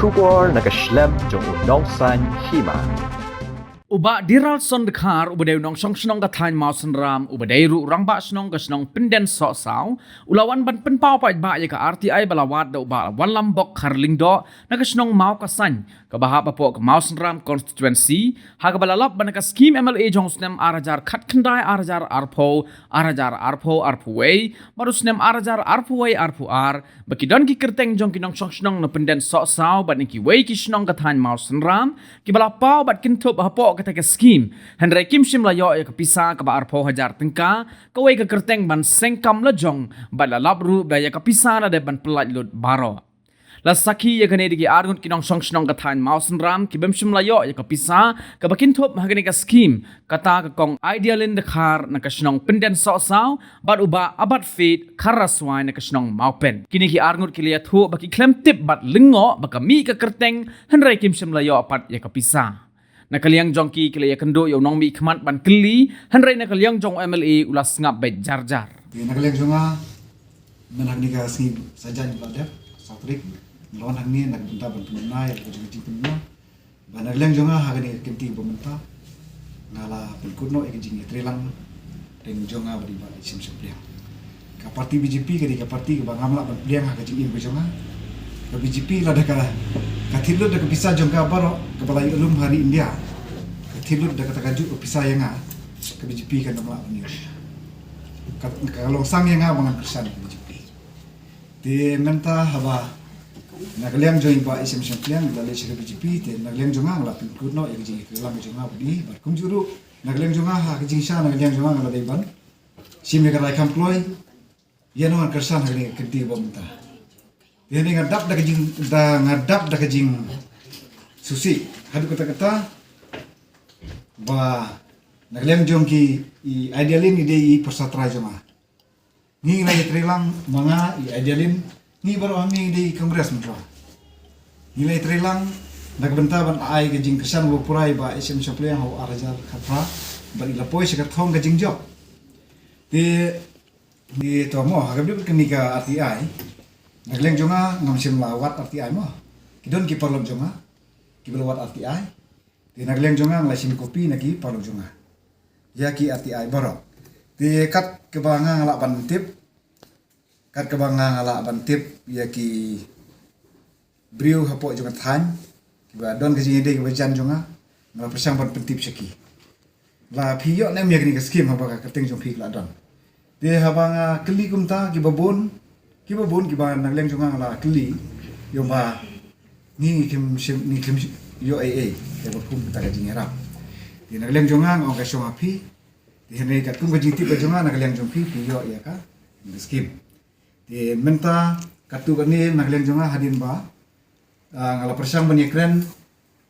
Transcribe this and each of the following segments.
Shubor nakaslem jong unongsan hima. Uba diral son dekhar ubadai nong song snong ka thain mau san ram ubadai ru rangba snong ka snong pinden so saw ulawan ban pen pau pai ba ya ka RTI balawat da uba wan lam bok kharling do na ka snong mau ka san ka baha pa po ka mau san ram constituency ha ka balalap ban ka scheme MLA jong snem arajar khat khandai arajar arpho arphuwei baru snem arajar arphuwei arphuar baki don ki kerteng jong ki nong song snong na pinden so saw ban ki wei ki snong ka thain mau san ram ki bala pau bat kin thop ha po kata ke scheme Henry Kim Shim layo ya kapisa ka ba arpo hajar tengka kawai ka kerteng ban sengkam la jong ba la labru ba ya kapisa na de ban pelat lut baro la saki ya gane digi argun kinong song snong ka thain mausen ram ki bem shim layo ya kapisa ka bakin thop hagani ka scheme kata ka kong idealin de khar na ka snong pinden so saw bat uba abat fit kharaswai na ka snong maupen kini ki argun ki liya thu baki klem tip bat lingo baka mi ka kerteng Henry Kim Shim layo apat ya kapisa nakaliang jong ki kila ya kendo yo nong mi khmat ban kli hanrai nakaliang jong MLA ulas ngap be jar nakaliang jonga menagni ka sing sajan badap satrik lon hangni nagbenta ban punna ya kujiti punna banakaliang jonga hagani kenti bomenta ngala pulkuno e jingi trelang den jonga bari ba sim sempliang ka parti BJP ka parti ka bangamla ban pliang ha jingi jonga ka BJP la dakala kathilut dak bisa jongka baro kepala ulum hari India kathilut dak takaju bisa yang ke BJP kan namla ni kalau sang yang bangan persan BJP di menta haba nakaliang join ba isem sempliang dalai ke BJP te nakaliang jonga ngala pinkuno e jingi kelam jonga budi barkum juru nakaliang jonga ha ke jingsha nakaliang jonga ngala daiban sime ka rai kamploy yano kersan hari kedi bomta ini ngadap dah kejing susi hadu kata ba naglem jong ki i idealin ide i persatra joma ni ngai trilang manga i idealin ni baru ami di kongres mentro nilai trilang nagbenta ban ai kejing kesan wo purai ba isem sopliang ho arajar khatra ba ila poi sekat thong kejing job di tomo hagab kenika RTI nagleng jonga ngamsim lawat RTI mo kidon ki parlok jonga ki lawat RTI di nagleng jonga nglasim kopi naki parlok jonga ya ki RTI baro di kat kebanga ngala bantip ya ki briu hapo jonga than ki ba don ke jinde ke bajan jonga ngala persang ban pentip seki la phiyo nem ya ni ke skim haba ka keteng jong phik la don di habanga keli kumta ki babon kiba nagleng jonga ngala kli yo ba ni kim yo AA ya bakum ta gajing erap di nagleng jonga ngong ka shong api di hene ka tung gajiti ka jonga nagleng jong pi yo ya ka skip di menta katu kani nagleng jonga hadin ba ngala persang bani kren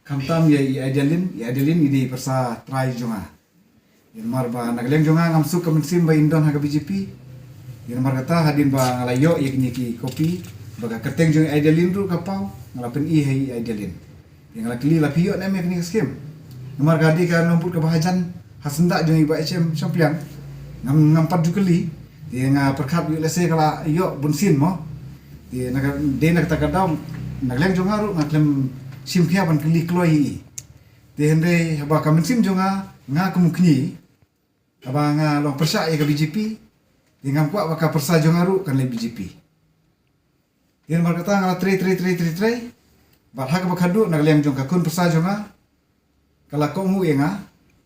kamtam ya idealin idi persa try jonga yen marba nagleng jonga ngamsu kemensim ba indon ha ka BJP yang nomor kata hadin ba ngalayo yakni ki kopi baga keteng jong idealin ru kapau ngalapen i hai idealin yang ngalakli lapio nem yakni skim nomor gadi ka nombut ke bahajan hasenda jong iba HM sampiang ngampat jukeli dia perkat yu lese kala yo bunsin mo dia nak takadam nagleng jong aru ngaklem sim khia ban kli kloi dia hende ba kamensim jonga kumukni aba nga long persa ya ke BJP dengan kuat baka persa jongaru kan le BJP. Yang berkata ngala tre barha ka bakadu naglem jong ka kun persa jonga kala komu yenga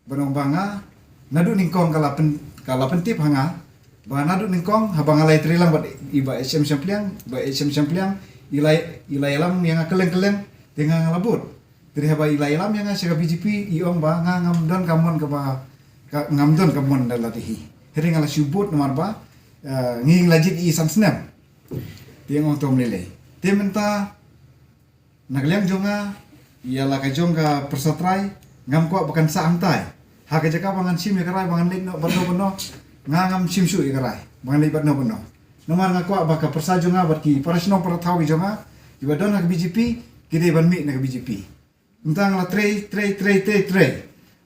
banong banga nadu ningkong kala pentip hanga ba nadu ningkong habang alai trilang bat iba SM sampliang ilai lam yang keleng dengan ngalabut. Dari haba ilai lam yang sega BJP iong ba ngamdon kamon ka ba ngamdon kamon dalatihi. Hering ala subut nomor ba nging lajit i sansnem dia ngong tom lele dia menta naglem jonga ialah ka jonga persatrai ngam ko bakan sa angtai ha ka jaka bangan sim ikarai bangan lek no bano ngam sim su ikarai bangan lek bano nomar ngako baka persa jonga barki parasno parathaw jonga ibadon ha BJP kide ban mi na BJP entang la tre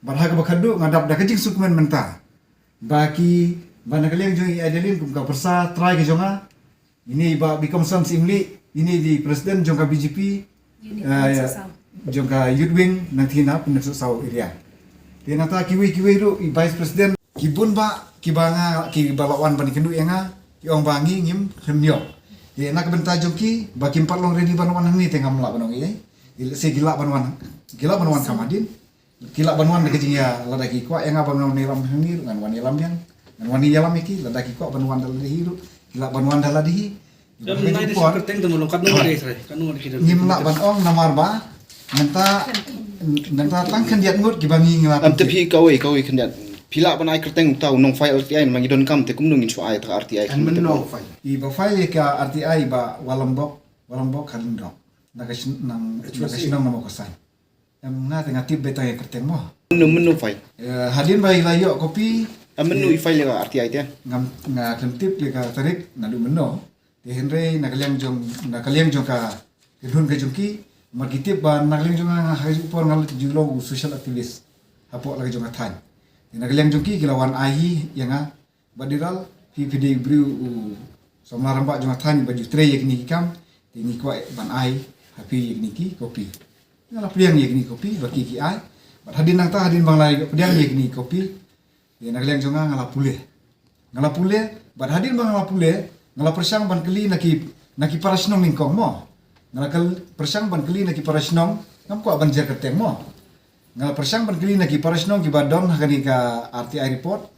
barha ka bakadu ngadap da kajing sukmen menta baki banakaliang jong idealin kum ka persa try ke jonga ini ba bikom sam simli ini di presiden jong ka BJP ya jongka youth wing nanti na penduduk sau area. Dia nata kiwi ru vice president kibun ba kibanga ki balawan ban kendu yanga yong bangi ngim khemyo. Dia nak benta jongki ba kim palong ready banwan ni tengam la banong ye. Se gila banwan kamadin. Gila banwan de kejingya ladaki kwa yanga banong ni lam hangir ngan wani lam yang ngan wani yalam iki ladaki kwa banwan dal hiru. Gila banwan dal dihi. Dan nai de seperti itu melongkat nomor deh, kan nomor kita. Ngimla ban ong namar ba nanta tangkan diat ngut gibangi ngela am tepi kawai kendian pila ban ai kerteng tau nong file RTI magi don kam te kumnung in su ai ta RTI kan menno i ba file ka RTI ba walambok kalindok nang namo kosan em na tengah tip beta ya kerteng mo menu file hadin bai layo kopi am menu i file ka RTI te ngam tip ya ka tarik nadu menno de henry nakaliang jong ka gedun ka jongki magitip ba nakaliang jong nga hayu por ngal julo social activist hapo lagi jong athan nakaliang jongki gilawan ahi yanga badiral PPD briu somla ramba jong athan baju tre yakni kam tingi kwa ban ai happy yakni ki kopi ngala priang yakni kopi baki ki ai bat hadin nang ta hadin bang lai priang yakni kopi nakaliang jong ngala pule bat hadin bang ngala pule ngala persang ban keli naki parasnong ningkong mo ngala persang ban keli naki parasnong ngam ko ban jer keteng mo ngala persang ban keli naki parasnong ki badon hakani ka RTI report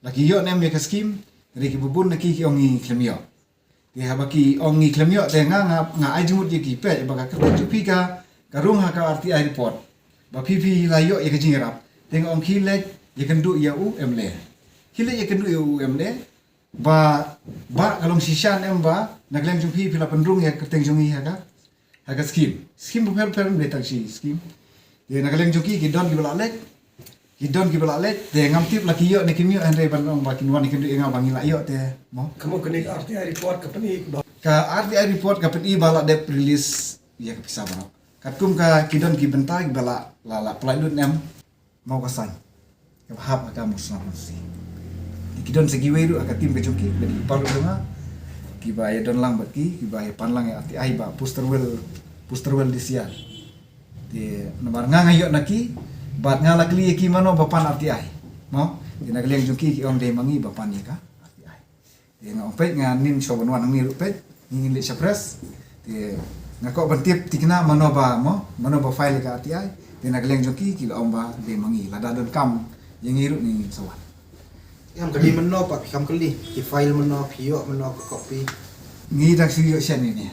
laki yo nem ka skim ri ki bubun naki ki ongi klemyo di habaki ongi klemyo te nga ai jumut ki pe baka ka jupi ka karung ha ka RTI report ba pipi la yo ya ka jingrap teng ong khilek ya kendu ya u emle khilek ya kendu ya u emle ba kalong sisyan em ba naglem jumpi pila pendrung ya keteng jungi haga skim bu per betang si skim ye naglem jumpi gidon gibala lek de ngam tip laki yo ne kimyo andre banong ba kinwan ikendu nga bangila yo te mo Kamu kena RTI report ke penik. ka RTI report ka peti bala de release ya ka pisah banok katkum ka kidon ki benta gibala la pelaidut nem mau kasan ka hab ka musna si kidon segiwe du aka tim kecuki dari palu donga kibaya don lang baki kibaya panlang ya RTI ba poster well disia di nabar nga ngayo naki bat nga lakli ki mano bapan RTI mo dinagaliang jungki ki ong de mangi bapan ya ka RTI di nga ompet nga nin so banwan ngi rupet ngin li sapres di ngako bantip tikna mano ba file ka RTI dinagaliang jungki ki ong ba de mangi lada don kam yang ngiru ni sawan Yang kali meno pak kam kali di file meno pio meno copy ngi dak siyo sian ini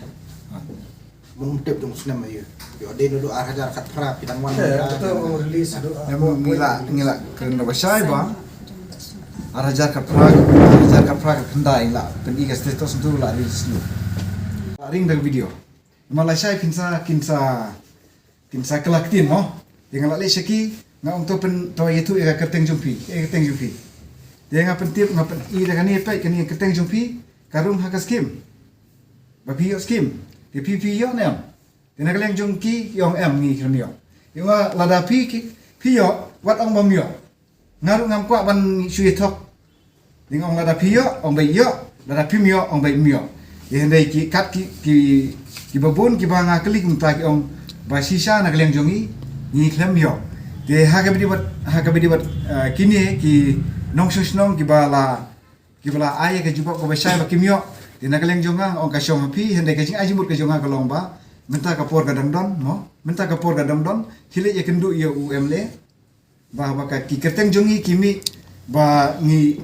mengutip dong senam ayo yo de dulu hajar kat pra pidang wan Betul release itu. yang ngila ke nabasay ba hajar kat pra kendai la pendi ka status tu la di sini ring dak video Malaysia kinsa kelaktin mo dengan la seki ngam to pen to itu ya keteng jumpi dia ngapen tip ngapen i dak ni pe kini keteng jumpi karung hakas skim bapi yo skim di pipi yo nem dina kaleng jungki yong em ngi kremyo iwa lada pi yo wat ong bam yo ngaru ngam kwa ban sui thok ding ong lada pi yo ong bai yo lada pi yo ong bai myo ye ndai ki kat ki babun ki banga klik mta ki ong ba sisa na kaleng jungi ngi kremyo de hakabi wat kini ki nong susnong ki bala ay ke jubak ko basay ba kimyo dina kaleng jonga ong ka syong happy hende ka jing ajimut ka jonga ka lomba menta ka por ka damdon hile ye kendu ye umle ba ka ki keteng jongi kimi ba ngi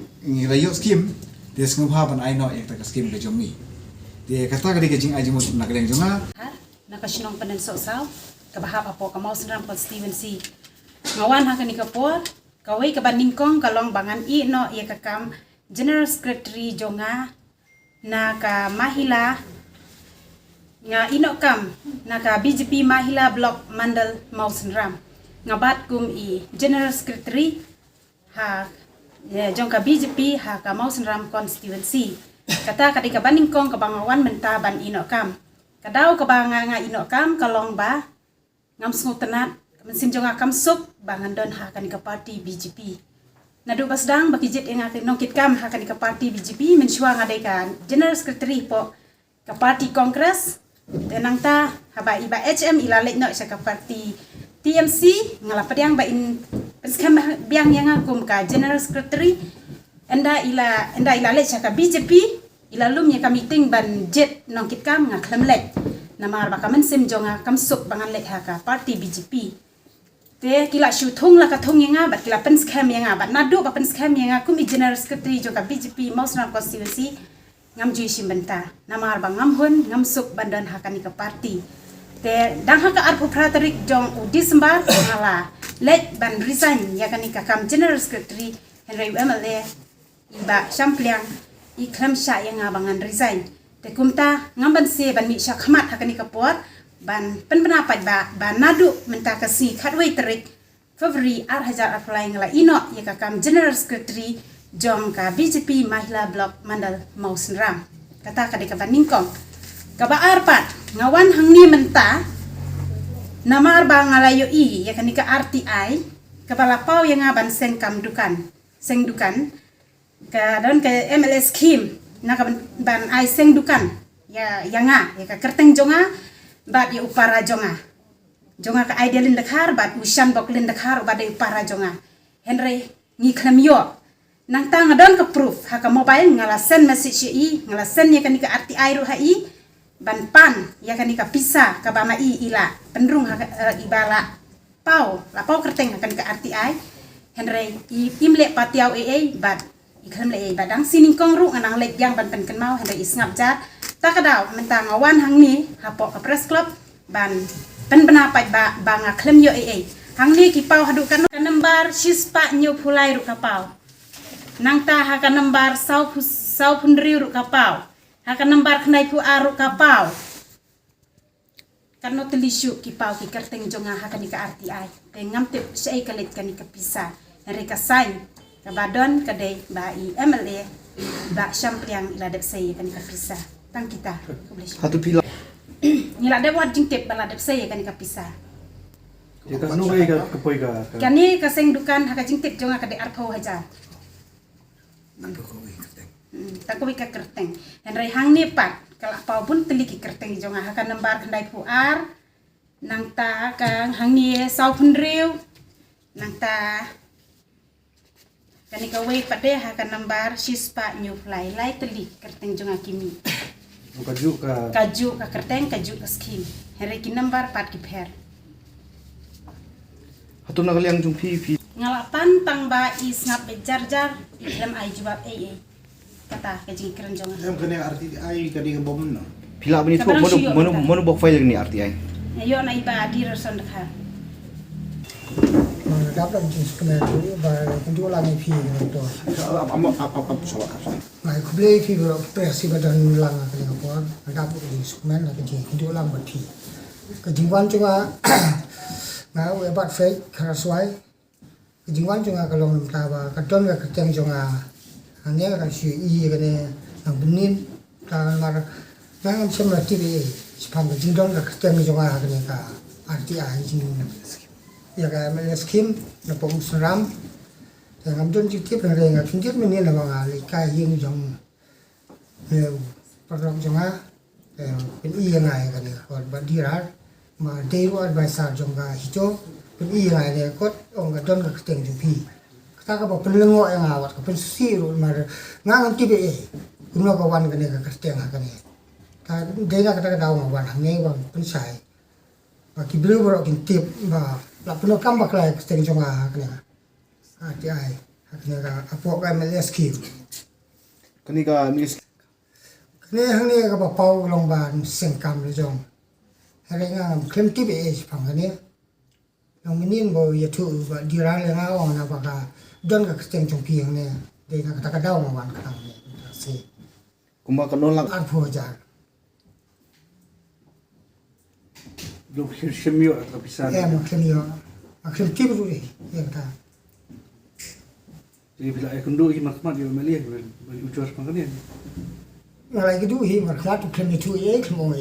rayo skim des ngubha ban ai no ek ta ka skim ka jongi de kata ka ka jing ajimut na kaleng jonga nakasinong panen saw kabahap apo kamau senram constituency ngawan hakan ikapor kawai kabandingkong kalong bangan i no ia kakam General Secretary jonga na ka mahila nga inokam na ka BJP mahila block mandal Mausenram nga bat kum i General Secretary ha jong ka BJP ha ka Mausenram constituency kata kadika bandingkong kabangawan mentaban inokam kadaw kabanga nga inokam kalong ba ngam sungutenat mesin jonga kamsuk bangan don hakan ka parti BJP nadu basdang bakijit yang akan nongkit kam hakan ka parti BJP mensyua ngadai kan General Secretary po ka parti Kongres Tenang ta haba iba HM ila lek no sa ka parti TMC ngala padiang ba in skam biang yang akum ka General Secretary enda ila lek sa ka BJP ila lum ya ka meeting ban jet nong kit kam nga klam lek namar ba kamen sim jonga kam sup bangan lek ha ka parti BJP te kila shu thong la ka thong yang bat kila pen skam yang bat nadu ba pen skam yang kum General Secretary jo ka BJP Mausram Constituency ngam jui simbenta namar bang ngam hun ngam sup bandan hakani ka parti te dang haka arpu praterik jong u Disember ngala let ban resign yakani ka kam General Secretary Henry MLA iba sampliang i klam sha yang abangan resign te kumta ngam ban se ban mi sha khamat hakani ka por ban pen penapat ba nadu menta ka si khatwei terik February 2000 apply ngala ino ya ka kam General Secretary jong ka BJP Mahila Block Mandal Mausram kata ka de ka baningkong ka ba arpat ngawan hangni menta namar ba ngalayo i ya kan ka RTI ka balapau yang ngaban seng dukan ka don ka MLS Kim na ka ban ai seng dukan ya yanga ya ka kerteng jonga bat ya upara jonga ka idealin dekhar bat ushan boklin dekhar bat de upara jonga Henry ngi klamyo nang tang adon ka proof ha ka mobile ngala send message i ngala send ya kan ka RTI ru hai ban pan ya kan ka pisa ka bama i ila penrung ha ibala pau kerteng kan ka RTI Henry i imle patiau bat iklam le badang sining kong ru anang lek yang ban pen mau Henry isngap jat ta ka daw mentang awan hang ni ha po ka press club ban pen benapat ba nga klem yo hang ni ki pau hadu kan nambar shispa nyu pulai ru ka pau nang ta haka nambar sau punriu ru kapau haka nambar knai pu aru kapau karno telisyu ki pau ki kerteng jonga haka ni ka RTI te ngam te sei kalit kan ka pisa hari ka sign ka badon ka dei ba i MLA ba champion ila dep sei kan ka pisa tang kita Hatu pila. nila de wat jing tep bala dep sei kan ka pisa Ya ka nu ka kapoi ka. kani ka seng dukan haka jing tep jonga ka de arpau haja Nang ko kerteng. Takowi ka kerteng dan rai hang ni pat kala pau pun teliki kerteng jonga haka nambar kendai puar nang ta kang hang ni sau pun riu nang ta kani ka wei pade haka nambar shispa new fly lai teli kerteng jonga kimi kaju ka kerteng kaju ka skim hari ki nambar pat ki pher Hatu nakaliang jung pi ngalapan tang ba is ngap jar dalam ai jawab kata kajing keren jonga Em kene RTI kadi bom no. pila bani tu monu bok file ni RTI. ayo na iba di reson dekha dapat jenis kemudian untuk lagi pi itu. Mai kublai pi berpresi badan lang kali apa? Dapat jenis kemudian lagi jenis untuk lang berpi. Kejingwan cuma ngau ebat fake karaswai. Kejingwan cuma kalau kita kadon ke keteng cuma hanya kan sui kan yang benin kan mar nang semua TV sepang kejingdon ke keteng cuma kan ka RTI jing ya ka MLS Kim na pom seram yang amdon jikip na renga tinjit menin na mga likai yung jong program jonga pen iya ngai kan ko badirar ma deiro advisor jonga hito pen iya ngai ne kot ong ga don ga keteng jupi kata ka ba penlengo yang awat ka pen siru mar ngang tibe kuno ka wan ga ne ka keteng ha kan ka deira kata ka daw ma wan ngai wan pen sai ba ki bro bro kin tip ba la puno kam baklai keteng jonga kan RTI haknya ka apo ka MLS Kim Kani ka milis ni hang ni ka pau long ban sengkam le jong hari nga klem tip pang ni long minin bo ya tu ba dirang le nga on ba ka don ka keteng jong pi hang ni de na ka daw ma wan ka ni si kumba ka nolak ar pho ja Lo hirshimyo at kapisan. em klem yo klem tip ru ni ya ta Jadi bila ay kundo himakmat yo mali bali ujar pangkanian. ngalai ke du hi mar khat klem ni tu klem o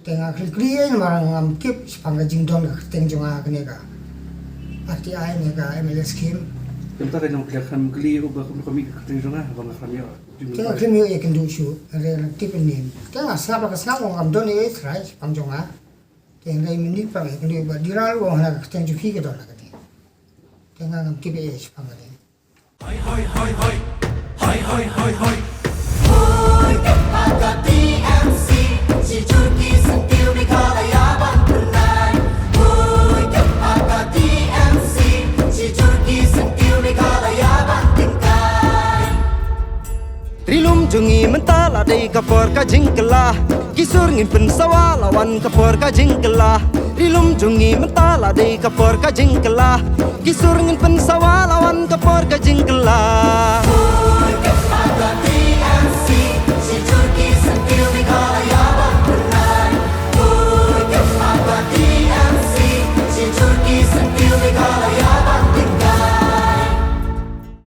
tengah klem klien mar ngam tip pang ka jing don ka keteng jong ka ni ka RTI ni ka MLS Kim Yang tak ada kelihatan geli ubah kami kerting dong bang kami ya. Tengah kami ya kan dulu relatif ini. Tengah siapa kesana orang amdon ini serai panjang tengah ini pakai kan dia diral orang nak keteng cuci ke dalam kan. Tengah kami tipe es panggil. Rilum jungi mentala dei kapor ka jingkelah Kisur ngin pensawa lawan kapor ka jingkelah Rilum jungi mentala dei kapor ka jingkelah Kisur ngin pensawa lawan kapor ka jingkelah